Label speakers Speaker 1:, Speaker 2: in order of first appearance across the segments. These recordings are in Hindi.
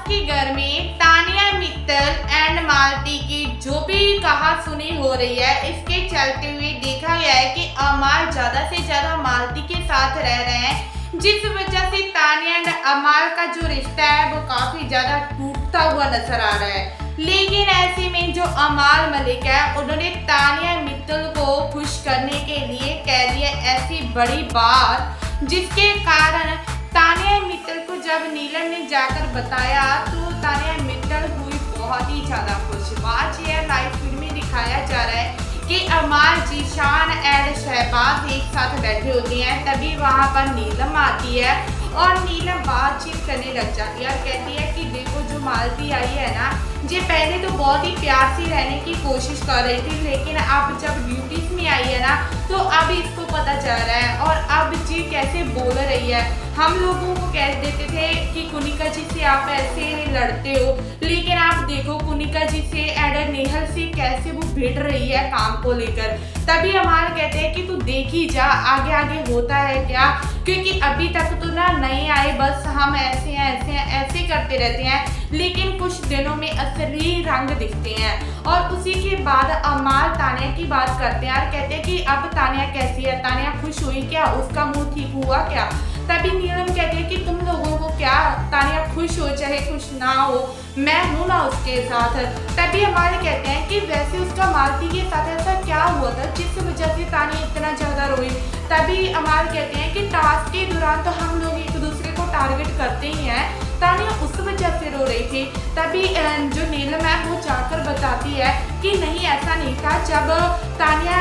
Speaker 1: के घर में तानिया मित्तल एंड मालती की जो भी कहा सुनी हो रही है, इसके चलते हुए देखा गया है कि अमाल ज्यादा से ज्यादा मालती के साथ रह रहे हैं, जिस वजह से तानिया एंड अमाल का जो रिश्ता है वो काफी ज्यादा टूटता हुआ नजर आ रहा है। लेकिन ऐसे में जो अमाल मलिक है, उन्होंने तानिया मित्तल को खुश करने के लिए कह दिया ऐसी बड़ी बात, जिसके कारण तानिया मित्तल को जब नीलम ने जाकर बताया तो तानिया मित्तल हुई बहुत ही ज्यादा खुश। बात यह लाइव फीड में दिखाया जा रहा है कि अमाल, जीशान एंड शहबाज एक साथ बैठे होते हैं, तभी वहां पर नीलम आती है और नीलम बातचीत करने लग जाती है और कहती है कि देखो जो मालती आई है ना, ये पहले तो बहुत ही प्यार से रहने की कोशिश कर रही थी, लेकिन अब जब ड्यूटीज में आई है ना तो अब इसको पता चल रहा है और अब जी कैसे बोल रही है। हम लोगों को कह देते थे कि कुनिका जी से आप ऐसे लड़ते हो, लेकिन आप देखो कुनिका जी से एंड नेहल से कैसे वो भिड़ रही है काम को लेकर। तभी अमाल कहते हैं कि तू देख ही जा आगे आगे होता है क्या, क्योंकि अभी तक तो ना नए आए, बस हम ऐसे हैं ऐसे हैं ऐसे करते रहते हैं, लेकिन कुछ दिनों में असली रंग दिखते हैं। और उसी के बाद अमाल तानिया की बात करते हैं और कहते हैं कि अब तानिया कैसी है, तानिया खुश हुई क्या, उसका मुंह ठीक हुआ क्या। तभी नीलम कहती है कि तुम लोगों को क्या, तानिया खुश हो चाहे खुश ना हो, मैं हूं ना उसके साथ। तभी अमाल कहते हैं कि वैसे उसका मालती के साथ ऐसा क्या हुआ था जिस वजह से तानिया इतना ज्यादा रोई। तभी अमाल कहते हैं कि टास्क के दौरान तो हम लोग एक दूसरे को टारगेट करते ही हैं, तानिया उस वजह से रो रही थी। तभी जो नीलम है वो जाकर बताती है कि नहीं ऐसा नहीं था, जब तानिया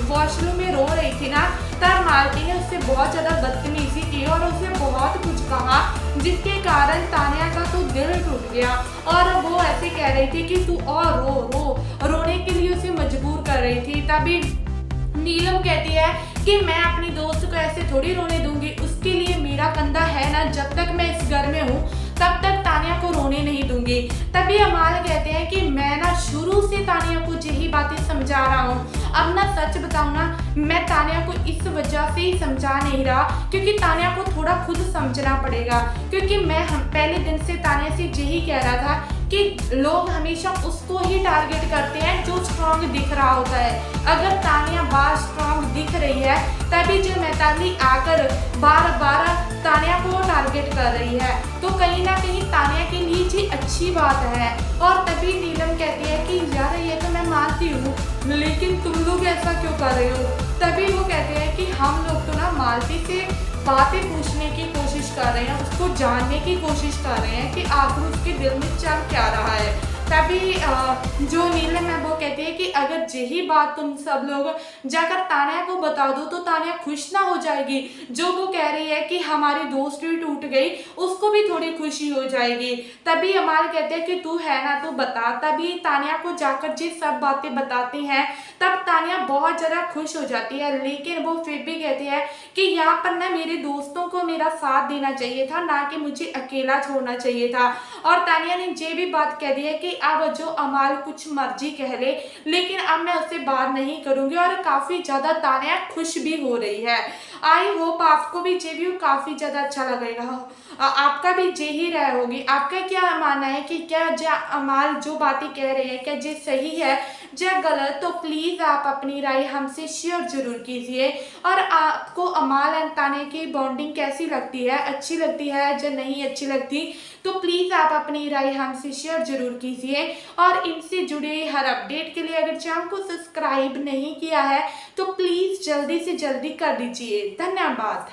Speaker 1: वॉशरूम में रो रही थी ना तब मालती ने उससे बहुत ज़्यादा बदतमीजी की और उसे बहुत कुछ कहा, जिसके कारण तानिया का तो दिल टूट गया और वो ऐसे कह रही थी कि तू और रोने के लिए उसे मजबूर कर रही थी। तभी नीलम कहती है कि मैं अपनी दोस्त को ऐसे थोड़ी रोने दूंगी, उसके लिए मेरा कंधा है ना, जब तक मैं इस घर में हूँ तब तक तानिया को रोने नहीं दूंगी। तभी अमाल कहते हैं कि मैं ना शुरू से तानिया को यही बातें समझा रहा हूँ, अब ना सच बताऊँ ना मैं तानिया को इस वजह से ही समझा नहीं रहा क्योंकि तानिया को थोड़ा खुद समझना पड़ेगा, क्योंकि मैं पहले दिन से तानिया से यही कह रहा था कि लोग हमेशा उसको ही टारगेट करते हैं जो स्ट्रॉन्ग दिख रहा होता है। अगर तानिया बार स्ट्रॉन्ग दिख रही है तभी जो मैताली आकर बार बार तानिया को टारगेट कर रही है, तो कहीं ना कहीं तानिया के लिए जी अच्छी बात है। और तभी नीलम कहती है कि यार ये तो मैं मानती हूँ, लेकिन तुम लोग ऐसा क्यों कर रहे हो। तभी वो कहते हैं कि हम लोग तो ना मालती से बातें पूछने की कोशिश कर रहे हैं, उसको जानने की कोशिश कर रहे हैं कि आखिर उसके दिल में चल क्या रहा है। तभी जो नीलम है वो कहती है कि अगर यही बात तुम सब लोग जाकर तानिया को बता दो तो तानिया खुश ना हो जाएगी, जो वो कह रही है कि हमारी दोस्ती टूट गई, उसको भी थोड़ी खुशी हो जाएगी। तभी अमाल कहते हैं कि तू है ना तो बता। तभी तानिया को जाकर ये सब बातें बताते हैं, तब तानिया बहुत ज़्यादा खुश हो जाती है, लेकिन वो फिर भी कहती है कि यहाँ पर ना मेरे दोस्तों को मेरा साथ देना चाहिए था, ना कि मुझे अकेला छोड़ना चाहिए था। और तानिया ने ये भी बात कह दी है कि अब जो अमाल कुछ मर्जी कह ले, लेकिन अब मैं उससे बात नहीं करूंगी। और काफ़ी ज़्यादा तानिया खुश भी हो रही है। आई होप आपको भी ये व्यू काफ़ी ज़्यादा अच्छा लगेगा, आपका भी जे ही रहा होगी। आपका क्या मानना है कि क्या अमाल जो बातें कह रहे हैं क्या ये सही है या गलत, तो प्लीज़ आप अपनी राय हमसे शेयर जरूर कीजिए। और आपको अमाल एंड तानिया की बॉन्डिंग कैसी लगती है, अच्छी लगती है या नहीं अच्छी लगती, तो प्लीज़ आप अपनी राय हमसे शेयर जरूर कीजिए। और इनसे जुड़े हर अपडेट के लिए अगर चैनल को सब्सक्राइब नहीं किया है तो प्लीज़ जल्दी से जल्दी कर दीजिए। धन्यवाद।